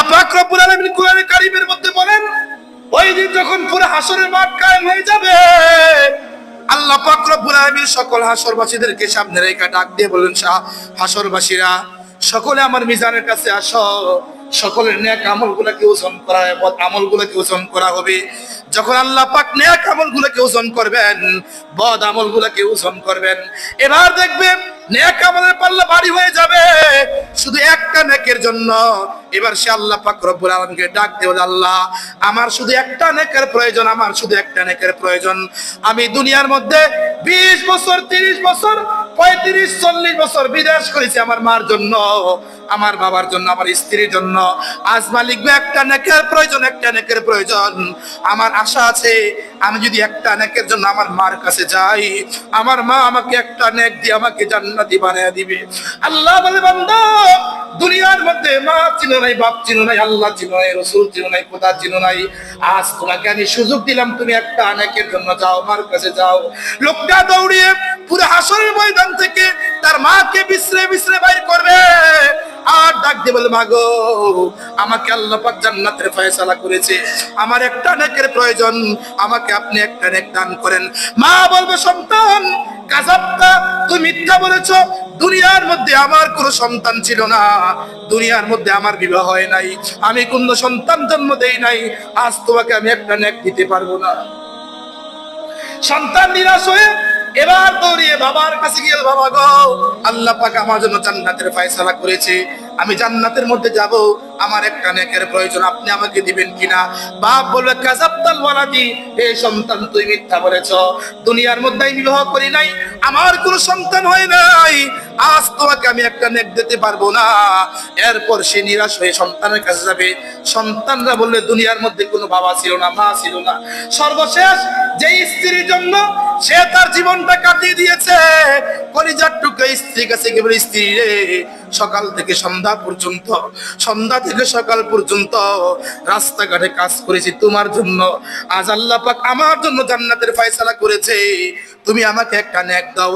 আল্লাহ পাক রব্বুল আলামিন কোরআনে কারীমের মধ্যে বলেন, ওই দিন যখন পুরো হাসরের মাঠ কায়েম হয়ে যাবে, আল্লাহ পাক রব্বুল আলামিন সকল হাসরবাসীদেরকে সামনে রেখে ডাক দিয়ে বলেন, হাসরবাসীরা সকলে আমার মিজানের কাছে আসো। সকলের নেক আমলগুলোকে ওজন করা হবে, বদ আমলগুলোকে ওজন করা হবে। যখন আল্লাহ পাক নেক আমলগুলোকে ওজন করবেন, বদ আমলগুলোকে ওজন করবেন, এবার দেখবেন নেক আমলের পাল্লা ভারী হয়ে যাবে শুধু একটা নেকের জন্য। এবার সে আল্লাহ পাক রব্বুল আলামিনকে ডাক দিয়ে বলে, আল্লাহ আমার শুধু একটা নেকের প্রয়োজন, আমার শুধু একটা নেকের প্রয়োজন। আমি দুনিয়ার মধ্যে 20 বছর 30 বছর 35 40 বছর বিদেশ করেছি আমার মার জন্য, আমার বাবার জন্য, আমার স্ত্রীর জন্য। আজ মালিক একটা নেকের প্রয়োজন, একটা নেকের প্রয়োজন। আমার আশা আছে আমি যদি একটা নেকের জন্য আমার মার কাছে যাই, আমার মা আমাকে একটা নেক দিয়ে আমাকে জান্নাতি বানিয়ে দিবে। আল্লাহ বলে, বান্দা দুনিয়ার মধ্যে মা চিনো নাই, বাপ চিনো নাই, আল্লাহ চিনো নাই, রাসূল চিনো নাই, খোদা চিনো নাই। আজ তোমাকে আমি সুযোগ দিলাম, তুমি একটা নেকের জন্য যাও, আমার কাছে যাও। লোকটা দৌড়িয়ে পুরো হাসরের ময়দান থেকে তার মাকে বিছরে বিছরে বাইর করবে আর ডাক দিয়ে বলে, মাগো আমাকে আল্লাহ পাক জান্নাতের ফয়সালা করেছে, আমার একটা নেকের প্রয়োজন, আমাকে আপনি একটা নেক দান করেন। মা বলবে, সন্তান কাযাবতা, তুমি মিথ্যা বলেছো। দুনিয়ার মধ্যে আমার কোনো সন্তান ছিল না, দুনিয়ার মধ্যে আমার বিবাহ হয় নাই, আমি কোনো সন্তান জন্ম দেই নাই, আজ তোমাকে আমি একটা নেক দিতে পারবো না। সন্তান নিরাশ হয়ে এবার দৌড়িয়ে বাবার কাছে গিয়ে, বাবা গো আল্লাহ পাক আমার জন্য জান্নাতের ফয়সালা করেছে, আমি জান্নাতের মধ্যে যাব, আমার একটা নেকের প্রয়োজন, আপনি আমাকে দিবেন কিনা? বাপ বলবে, কাযাবতাল ওয়ালাদি, হে সন্তান তুই মিথ্যা বলেছ, দুনিয়ার মধ্যে আমি বিবাহ করি নাই, আমার কোনো সন্তান হয় নাই, আজ তোমাকে আমি একটা নেক দিতে পারবো না। এরপর সে নিরাশ হয়ে সন্তানের কাছে যাবে। সন্তানরা বললে, দুনিয়ার মধ্যে কোনো বাবা ছিল না, মা ছিল না, সর্বশেষ যে স্ত্রীর জন্য সে তার জীবনটা কাটিয়ে দিয়েছে, কলিজার টুকরা স্ত্রীর কাছে গিয়ে বলে, স্ত্রী রে সকাল থেকে সন্ধ্যা পর্যন্ত, সন্ধ্যা থেকে সকাল পর্যন্ত রাস্তাঘাটে কাজ করেছি তোমার জন্য, আজ আল্লাহ পাক আমার জন্য জান্নাতের ফয়সালা করেছে, তুমি আমাকে একটা নেক দাও।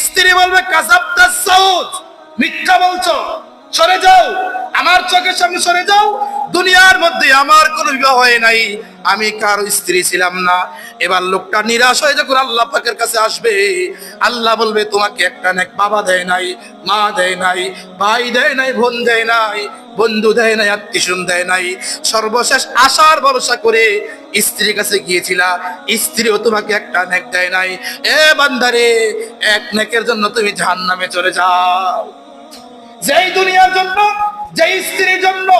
স্ত্রী বলবে, কাযাবতা সাউদ, মিথ্যা বলছো, সরে যাও, আমার চোখের সামনে সরে যাও, দুনিয়ার মধ্যে আমার কোনো বিবাহ হয় নাই, আমি কারো স্ত্রী ছিলাম না। এবার লোকটা নিরাশ হয়ে যখন আল্লাহ পাকের কাছে আসবে, আল্লাহ বলবে, তোমাকে একটা নেক বাবা দেয় নাই, মা দেয় নাই, ভাই দেয় নাই, বোন দেয় নাই, বন্ধু দেয় নাই, আত্মীয়স্বজন দেয় নাই, সর্বশেষ আশার ভরসা করে স্ত্রীর কাছে গিয়েছিলা, স্ত্রীও তোমাকে একটা নেক দেয় নাই। এ বান্দারে, এক নেকের জন্য তুমি জাহান্নামে চলে যাও। যেই দুনিয়ার জন্য, যেই স্ত্রীর জন্য